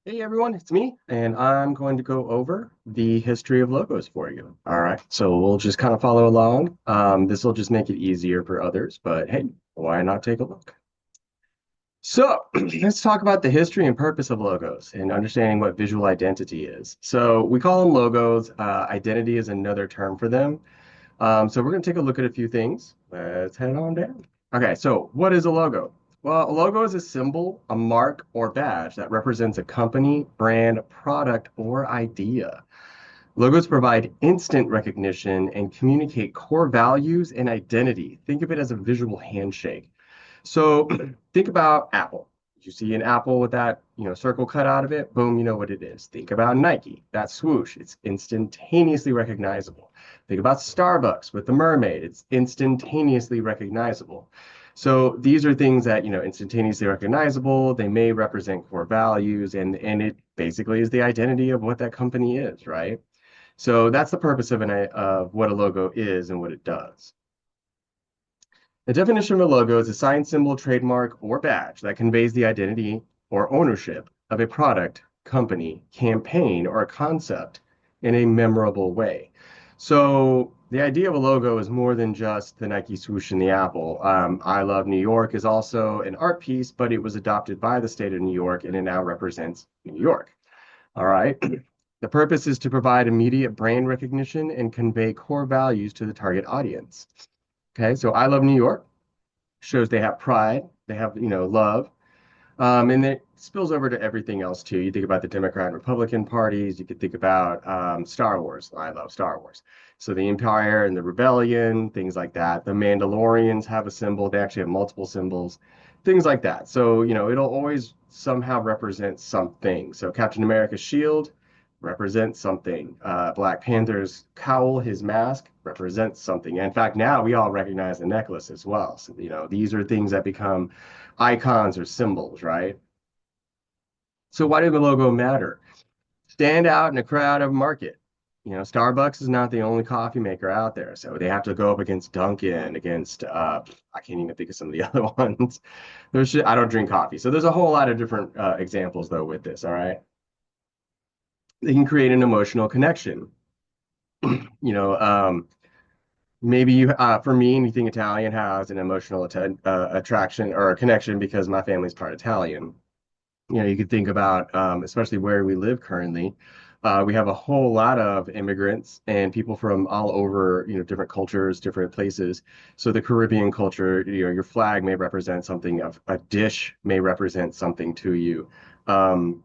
Hey everyone, it's me, and I'm going to go over the history of logos for you. All right, so we'll just kind of follow along. This will just make it easier for others, but hey, why not take a look? So let's talk about the history and purpose of logos and understanding what visual identity is. So we call them logos. Identity is another term for them. So we're going to take a look at a few things. Let's head on down. Okay, so what is a logo? Well, a logo is a symbol, a mark, or badge that represents a company, brand, product, or idea. Logos provide instant recognition and communicate core values and identity. Think of it as a visual handshake. So think about Apple. You see an apple with that, circle cut out of it, boom, you know what it is. Think about Nike, that swoosh, it's instantaneously recognizable. Think about Starbucks with the mermaid, it's instantaneously recognizable. So these are things that, instantaneously recognizable, they may represent core values, and it basically is the identity of what that company is, right? So that's the purpose of what a logo is and what it does. The definition of a logo is a sign, symbol, trademark, or badge that conveys the identity or ownership of a product, company, campaign, or a concept in a memorable way. So the idea of a logo is more than just the Nike swoosh and the apple. I Love New York is also an art piece, but it was adopted by the state of New York and it now represents New York. All right. The purpose is to provide immediate brand recognition and convey core values to the target audience. Okay, so I Love New York shows they have pride, they have, love. And it spills over to everything else too. You think about the Democrat and Republican parties, you could think about Star Wars. I love Star Wars. So the Empire and the Rebellion, things like that. The Mandalorians have a symbol, they actually have multiple symbols, things like that. So, it'll always somehow represent something. So Captain America's shield represents something. Black Panther's cowl, his mask, represents something. In fact, now we all recognize the necklace as well. So, these are things that become icons or symbols, right? So why did the logo matter? Stand out in a crowded market. Starbucks is not the only coffee maker out there, so they have to go up against Dunkin', against I can't even think of some of the other ones. I don't drink coffee, so there's a whole lot of different examples though with this. All right, they can create an emotional connection. You know, maybe for me, anything Italian has an emotional attraction or a connection because my family's part Italian. You could think about, especially where we live currently, we have a whole lot of immigrants and people from all over, different cultures, different places. So the Caribbean culture, your flag may represent something of a dish may represent something to you. Um,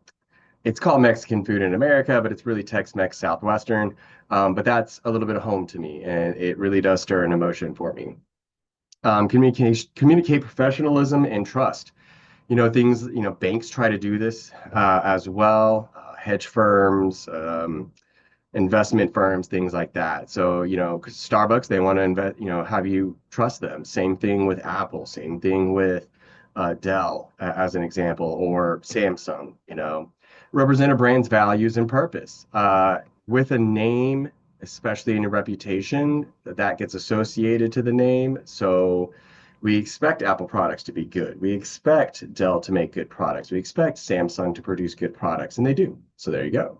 it's called Mexican food in America, but it's really Tex-Mex Southwestern. But that's a little bit of home to me, and it really does stir an emotion for me. Communicate professionalism and trust. Things, banks try to do this as well, hedge firms, investment firms, things like that. So, 'cause Starbucks, they want to invest, have you trust them. Same thing with Apple, same thing with Dell, as an example, or Samsung, represent a brand's values and purpose. With a name, especially in a reputation, that gets associated to the name. So, we expect Apple products to be good. We expect Dell to make good products. We expect Samsung to produce good products, and they do. So there you go.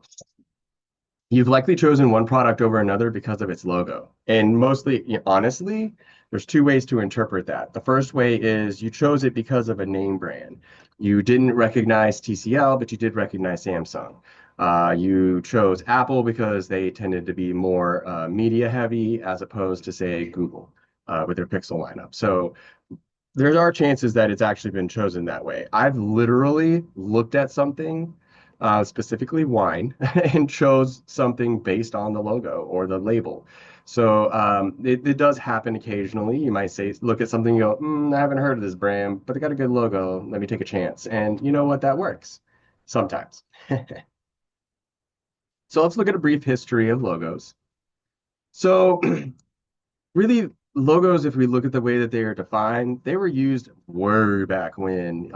You've likely chosen one product over another because of its logo. And mostly, honestly, there's two ways to interpret that. The first way is you chose it because of a name brand. You didn't recognize TCL, but you did recognize Samsung. You chose Apple because they tended to be more media heavy as opposed to, say, Google with their Pixel lineup. So there are chances that it's actually been chosen that way. I've literally looked at something, specifically wine, and chose something based on the logo or the label. So it does happen occasionally. You might say, look at something, you go, I haven't heard of this brand, but they got a good logo. Let me take a chance. And you know what? That works sometimes. So let's look at a brief history of logos. So really, logos, if we look at the way that they are defined, they were used way back when,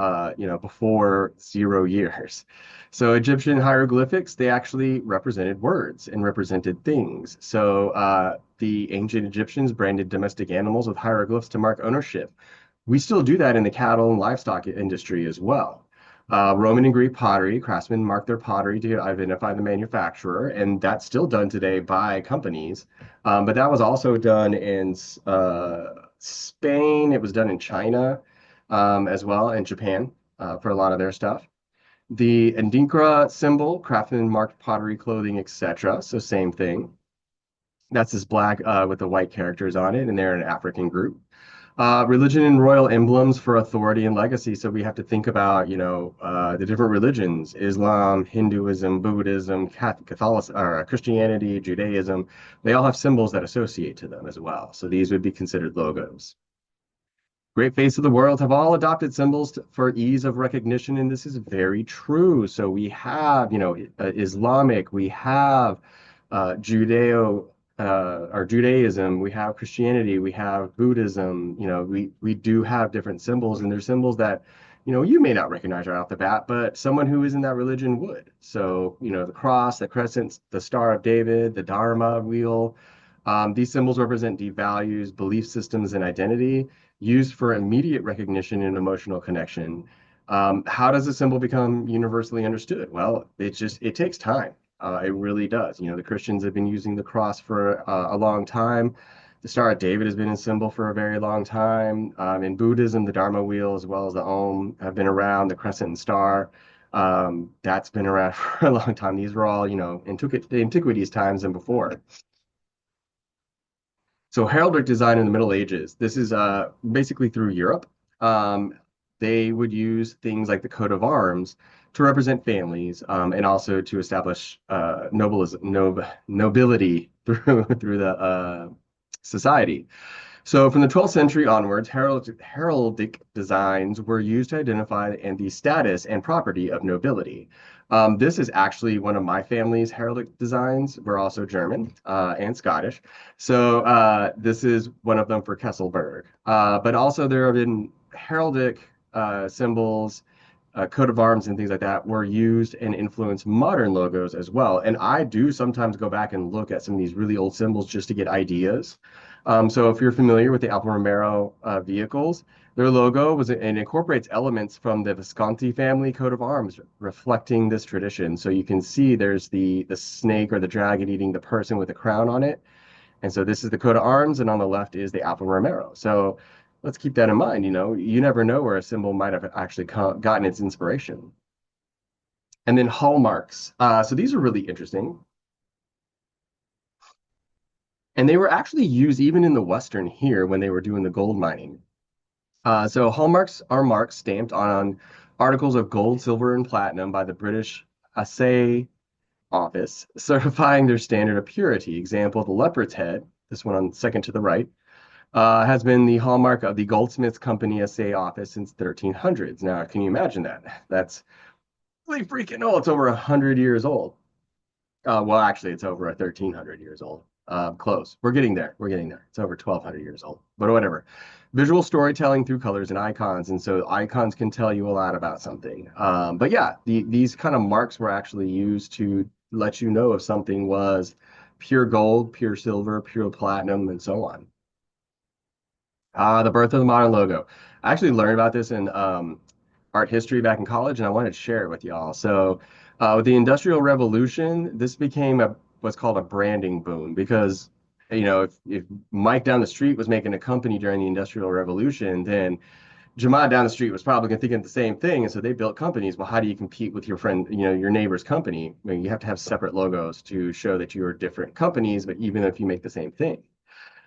before 0 years. So Egyptian hieroglyphics, they actually represented words and represented things. So the ancient Egyptians branded domestic animals with hieroglyphs to mark ownership. We still do that in the cattle and livestock industry as well. Roman and Greek pottery, craftsmen mark their pottery to identify the manufacturer, and that's still done today by companies. But that was also done in Spain. It was done in China as well, and Japan for a lot of their stuff. The Adinkra symbol, craftsmen marked pottery, clothing, etc. So same thing. That's this black with the white characters on it, and they're an African group. Religion and royal emblems for authority and legacy. So we have to think about, the different religions: Islam, Hinduism, Buddhism, Catholic, or Christianity, Judaism. They all have symbols that associate to them as well. So these would be considered logos. Great faiths of the world have all adopted symbols for ease of recognition, and this is very true. So we have, Islamic, we have or Judaism, we have Christianity, we have Buddhism. We do have different symbols, and there's symbols that, you may not recognize right off the bat, but someone who is in that religion would. So, the cross, the crescent, the Star of David, the Dharma wheel. These symbols represent deep values, belief systems, and identity used for immediate recognition and emotional connection. How does a symbol become universally understood? Well, it takes time. It really does. The Christians have been using the cross for a long time. The Star of David has been a symbol for a very long time. In Buddhism, the Dharma wheel as well as the Om have been around. The crescent and star, that's been around for a long time. These were all, antiquities times and before. So heraldic design in the Middle Ages, this is basically through Europe. Um, they would use things like the coat of arms to represent families and also to establish nobility through the society. So from the 12th century onwards, heraldic designs were used to identify the status and property of nobility. This is actually one of my family's heraldic designs. We're also German and Scottish. So this is one of them for Kesselberg. But also there have been heraldic symbols, coat of arms and things like that were used and influenced modern logos as well. And I do sometimes go back and look at some of these really old symbols just to get ideas. So if you're familiar with the Alfa Romero vehicles, their logo and incorporates elements from the Visconti family coat of arms, reflecting this tradition. So you can see there's the snake or the dragon eating the person with a crown on it. And so this is the coat of arms, and on the left is the Alfa Romero. So let's keep that in mind. You never know where a symbol might have actually gotten its inspiration. And then hallmarks. So these are really interesting. And they were actually used even in the Western here when they were doing the gold mining. So hallmarks are marks stamped on articles of gold, silver, and platinum by the British Assay Office, certifying their standard of purity. Example, the leopard's head, this one on second to the right, has been the hallmark of the Goldsmiths Company Assay Office since 1300s. Now, can you imagine that? That's really freaking old. It's over 100 years old. Well, actually, it's over 1,300 years old. Close. We're getting there. We're getting there. It's over 1,200 years old. But whatever. Visual storytelling through colors and icons. And so icons can tell you a lot about something. But yeah, these kind of marks were actually used to let you know if something was pure gold, pure silver, pure platinum, and so on. The birth of the modern logo. I actually learned about this in art history back in college, and I wanted to share it with y'all. So, with the Industrial Revolution, this became what's called a branding boom because, if Mike down the street was making a company during the Industrial Revolution, then Jamad down the street was probably thinking the same thing, and so they built companies. Well, how do you compete with your friend, your neighbor's company? I mean, you have to have separate logos to show that you are different companies, but even if you make the same thing.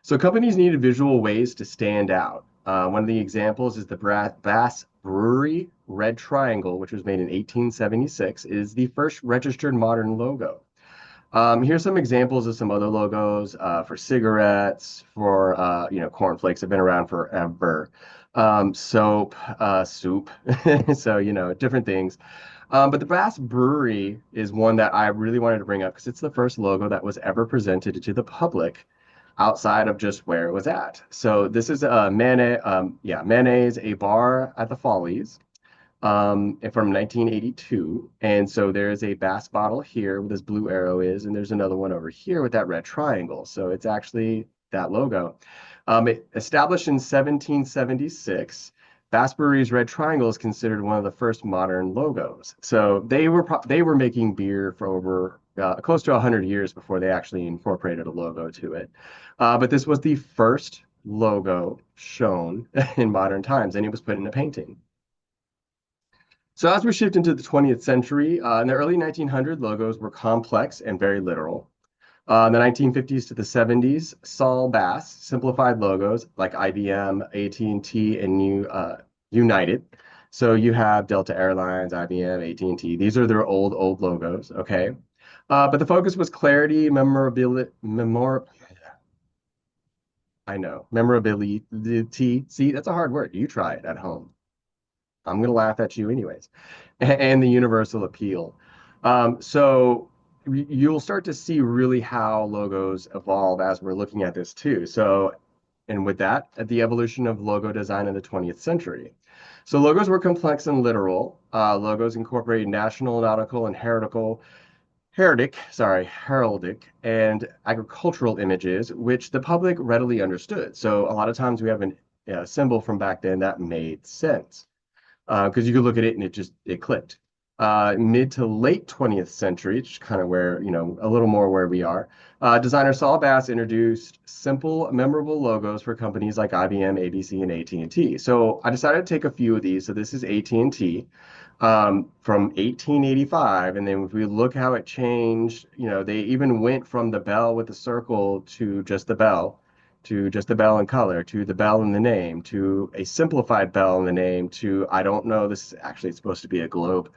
So companies needed visual ways to stand out. One of the examples is the Bass Brewery Red Triangle, which was made in 1876, is the first registered modern logo. Here's some examples of some other logos for cigarettes, for cornflakes have been around forever. Soap, soup, so different things. But the Bass Brewery is one that I really wanted to bring up because it's the first logo that was ever presented to the public outside of just where it was at. So this is a mayonnaise, a bar at the Follies and from 1982. And so there's a Bass bottle here where this blue arrow is, and there's another one over here with that red triangle. So it's actually that logo. Established in 1776, Basbury's Red Triangle is considered one of the first modern logos. So they were making beer for over close to 100 years before they actually incorporated a logo to it. But this was the first logo shown in modern times, and it was put in a painting. So as we shift into the 20th century, in the early 1900s, logos were complex and very literal. In the 1950s to the 70s, Saul Bass simplified logos like IBM, AT&T, and United. So you have Delta Airlines, IBM, AT&T. These are their old logos, okay? But the focus was clarity, I know, memorability. See, that's a hard word. You try it at home. I'm going to laugh at you anyways. And the universal appeal. So you'll start to see really how logos evolve as we're looking at this too. So, and with that, at the evolution of logo design in the 20th century. So logos were complex and literal. Logos incorporated national, nautical, and heraldic and agricultural images, which the public readily understood. So a lot of times we have a symbol from back then that made sense because you could look at it and it clicked. Mid to late 20th century, which is kind of where, a little more where we are, designer Saul Bass introduced simple, memorable logos for companies like IBM, ABC, and AT&T. So I decided to take a few of these. So this is AT&T from 1885. And then if we look how it changed, they even went from the bell with the circle to just the bell in color, to the bell in the name, to a simplified bell in the name, to I don't know, this is actually supposed to be a globe,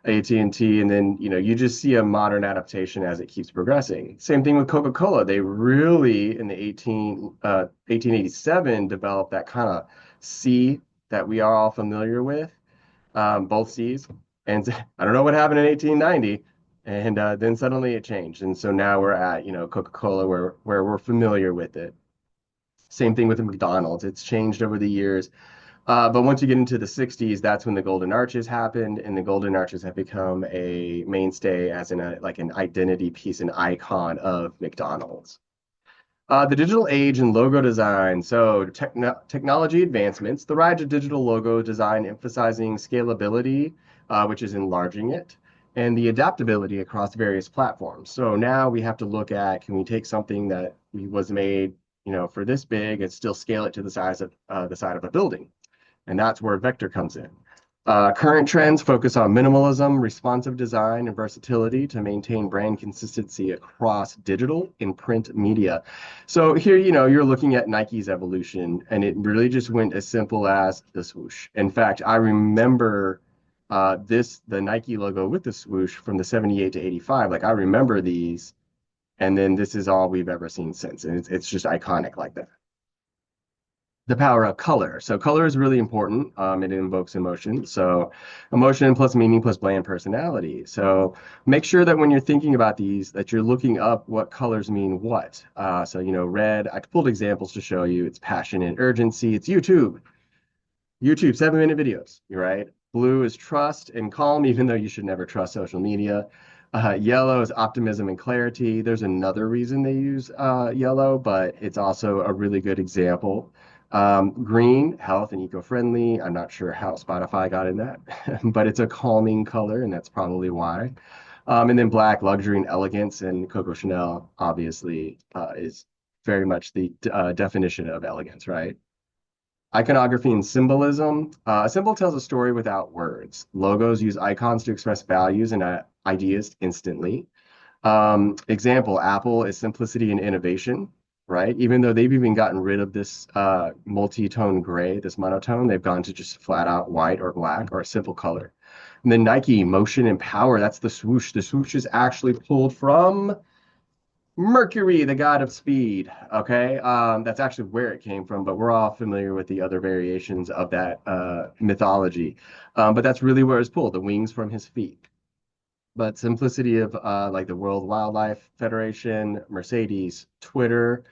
AT&T, and T, and then you just see a modern adaptation as it keeps progressing. Same thing with Coca-Cola. They really in the 1887 developed that kind of C that we are all familiar with, both C's. And I don't know what happened in 1890. And then suddenly it changed. And so now we're at, Coca-Cola where we're familiar with it. Same thing with McDonald's. It's changed over the years. But once you get into the 60s, that's when the Golden Arches happened, and the Golden Arches have become a mainstay as like an identity piece, an icon of McDonald's. The digital age and logo design. So technology advancements, the rise of digital logo design emphasizing scalability, which is enlarging it, and the adaptability across various platforms. So now we have to look at, can we take something that was made, for this big and still scale it to the size of the side of a building? And that's where vector comes in. Current trends focus on minimalism, responsive design, and versatility to maintain brand consistency across digital and print media. So here, you're looking at Nike's evolution, and it really just went as simple as the swoosh. In fact, I remember the Nike logo with the swoosh from the 78 to 85. Like I remember these, and then this is all we've ever seen since. And it's just iconic like that. The power of color. So color is really important. It invokes emotion. So emotion plus meaning plus bland personality. So make sure that when you're thinking about these, that you're looking up what colors mean what. So, red, I pulled examples to show you. It's passion and urgency. It's YouTube, 7-minute videos, right? Blue is trust and calm, even though you should never trust social media. Yellow is optimism and clarity. There's another reason they use yellow, but it's also a really good example. Green, health and eco-friendly. I'm not sure how Spotify got in that, but it's a calming color, and that's probably why. And then black, luxury and elegance, and Coco Chanel obviously is very much the definition of elegance, right? Iconography and symbolism. A symbol tells a story without words. Logos use icons to express values and ideas instantly. Example, Apple is simplicity and innovation, right? Even though they've even gotten rid of this multi-tone gray, this monotone, they've gone to just flat out white or black or a simple color. And then Nike, motion and power, that's the swoosh. The swoosh is actually pulled from Mercury, the god of speed. Okay, that's actually where it came from, but we're all familiar with the other variations of that mythology. But that's really where it's pulled, the wings from his feet. But simplicity of like the World Wildlife Federation, Mercedes, Twitter,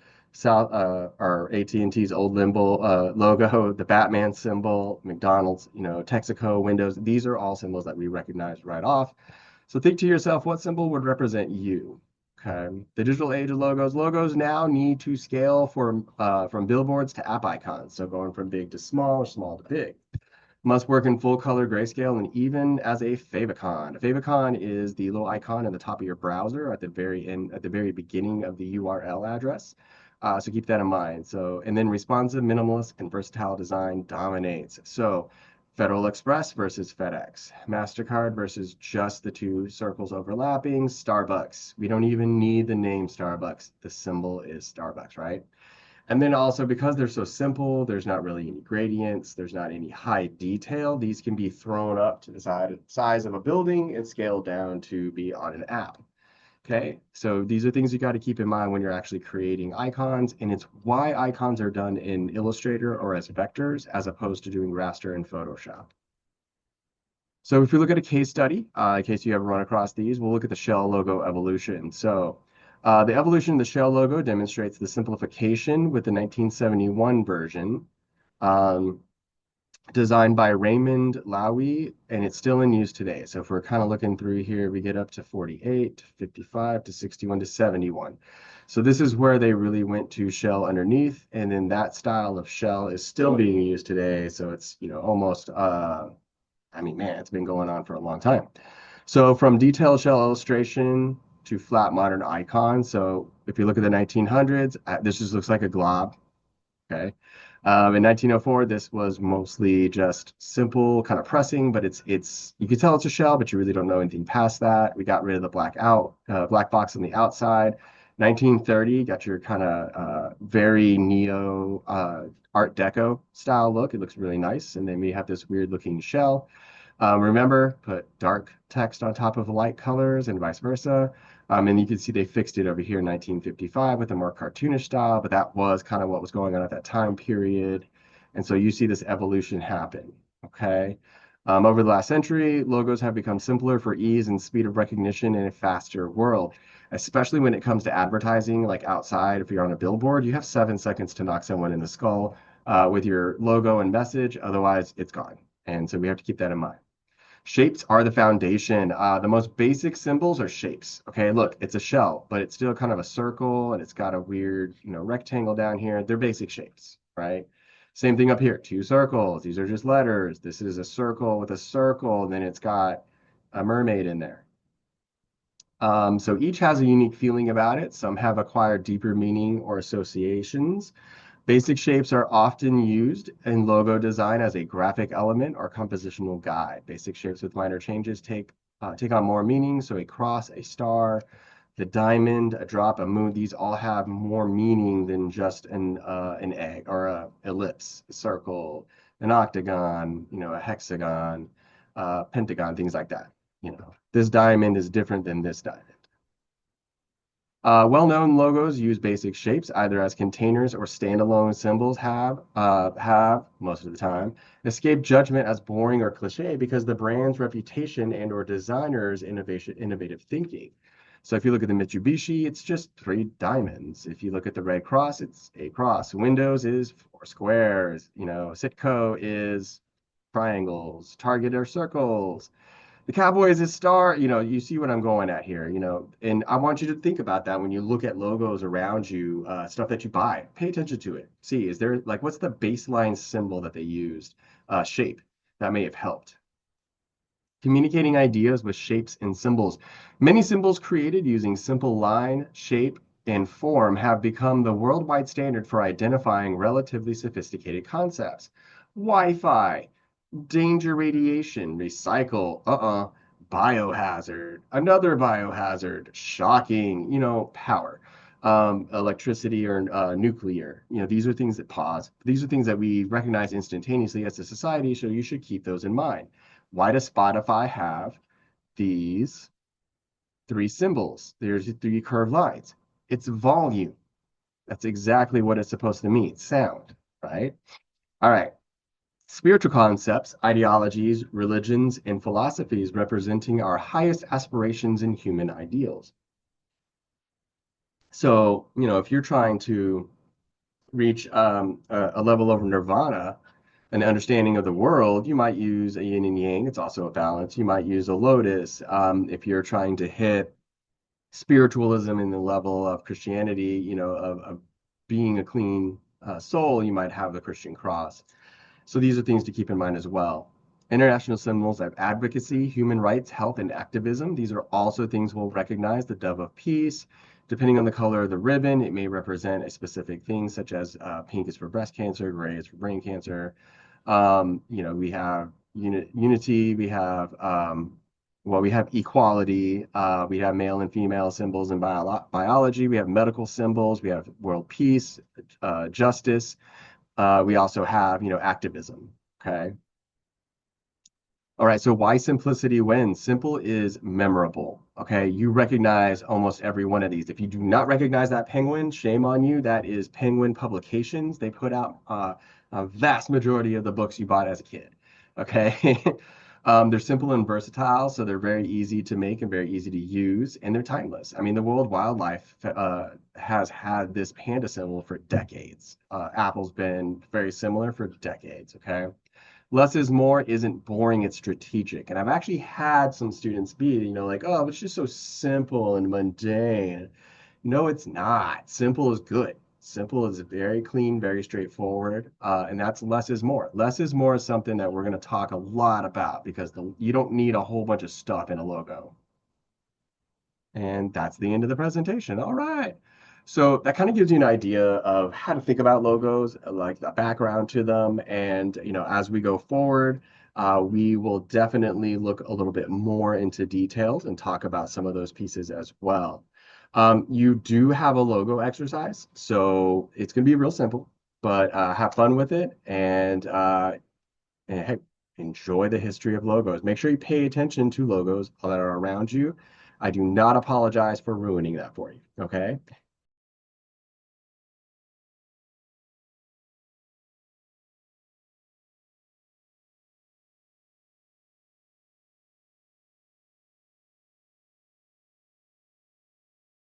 or AT&T's old Limbo logo, the Batman symbol, McDonald's, Texaco, Windows. These are all symbols that we recognize right off. So think to yourself, what symbol would represent you? Okay. The digital age of logos. Logos now need to scale from billboards to app icons. So going from big to small or small to big. Must work in full color grayscale and even as a favicon. A favicon is the little icon at the top of your browser at the very end, at the very beginning of the URL address. So keep that in mind. So, and then responsive, minimalist, and versatile design dominates. So Federal Express versus FedEx, MasterCard versus just the two circles overlapping, Starbucks. We don't even need the name Starbucks. The symbol is Starbucks, right? And then also because they're so simple, there's not really any gradients, there's not any high detail. These can be thrown up to the size of a building and scaled down to be on an app. Okay, so these are things you got to keep in mind when you're actually creating icons, and it's why icons are done in Illustrator or as vectors as opposed to doing raster in Photoshop. So if we look at a case study, in case you ever run across these, we'll look at the shell logo evolution. So the evolution of the shell logo demonstrates the simplification with the 1971 version, um, designed by Raymond Loewy, and it's still in use today. So if we're kind of looking through here, we get up to 48, to 55, to 61, to 71. So this is where they really went to shell underneath, and then that style of shell is still being used today. So it's, almost I mean, man, it's been going on for a long time. So from detailed shell illustration to flat modern icon. So if you look at the 1900s, this just looks like a glob. Okay. In 1904, this was mostly just simple kind of pressing, but it's you can tell it's a shell, but you really don't know anything past that. We got rid of the black box on the outside. 1930 got your kind of very neo Art Deco style look. It looks really nice, and then we have this weird looking shell. Remember, put dark text on top of light colors and vice versa. And you can see they fixed it over here in 1955 with a more cartoonish style, but that was kind of what was going on at that time period. And so you see this evolution happen, okay? Over the last century, logos have become simpler for ease and speed of recognition in a faster world, especially when it comes to advertising, like outside. If you're on a billboard, you have 7 seconds to knock someone in the skull with your logo and message. Otherwise, it's gone. And so we have to keep that in mind. Shapes are the foundation. The most basic symbols are shapes. Okay, look, it's a shell, but it's still kind of a circle and it's got a weird, rectangle down here. They're basic shapes, right? Same thing up here, two circles. These are just letters. This is a circle with a circle, and then it's got a mermaid in there. So each has a unique feeling about it. Some have acquired deeper meaning or associations. Basic shapes are often used in logo design as a graphic element or compositional guide. Basic shapes with minor changes take on more meaning. So a cross, a star, the diamond, a drop, a moon, these all have more meaning than just an egg or a ellipse, a circle, an octagon, a hexagon, pentagon, things like that. This diamond is different than this diamond. Well-known logos use basic shapes either as containers or standalone symbols have most of the time escaped judgment as boring or cliche because the brand's reputation and or designers innovative thinking. So if you look at the Mitsubishi, it's just three diamonds. If you look at the Red Cross, it's a cross. Windows is four squares. Citco is triangles. Target are circles. The cowboy is a star. You see what I'm going at here, and I want you to think about that when you look at logos around you, stuff that you buy. Pay attention to it. See, is there like what's the baseline symbol that they used, shape that may have helped? Communicating ideas with shapes and symbols. Many symbols created using simple line, shape, and form have become the worldwide standard for identifying relatively sophisticated concepts. Wi-Fi, danger radiation, recycle, biohazard, another biohazard, shocking, power, electricity or nuclear. These are things that pause. These are things that we recognize instantaneously as a society, so you should keep those in mind. Why does Spotify have these three symbols? There's three curved lines. It's volume. That's exactly what it's supposed to mean, sound, right? All right. Spiritual concepts, ideologies, religions, and philosophies representing our highest aspirations and human ideals. So, if you're trying to reach a level of nirvana, an understanding of the world, you might use a yin and yang. It's also a balance. You might use a lotus. If you're trying to hit spiritualism in the level of Christianity, of being a clean soul, you might have the Christian cross. So these are things to keep in mind as well. International symbols have advocacy, human rights, health, and activism. These are also things we'll recognize. The dove of peace. Depending on the color of the ribbon, it may represent a specific thing, such as pink is for breast cancer, gray is for brain cancer. We have unity, we have equality, we have male and female symbols in biology, we have medical symbols, we have world peace, justice. We also have, activism. Okay. All right, so why simplicity wins? Simple is memorable. Okay, you recognize almost every one of these. If you do not recognize that penguin, shame on you. That is Penguin Publications. They put out a vast majority of the books you bought as a kid. Okay, they're simple and versatile, so they're very easy to make and very easy to use, and they're timeless. I mean, the World Wildlife has had this panda symbol for decades. Apple's been very similar for decades. Okay. Less is more isn't boring, it's strategic. And I've actually had some students be, like, oh, it's just so simple and mundane. No, it's not. Simple is good. Simple is very clean, very straightforward. And that's less is more. Less is more is something that we're going to talk a lot about because you don't need a whole bunch of stuff in a logo. And that's the end of the presentation. All right. So that kind of gives you an idea of how to think about logos, like the background to them. And, as we go forward, we will definitely look a little bit more into details and talk about some of those pieces as well. You do have a logo exercise, so it's going to be real simple, but have fun with it. And hey, enjoy the history of logos. Make sure you pay attention to logos that are around you. I do not apologize for ruining that for you. Okay.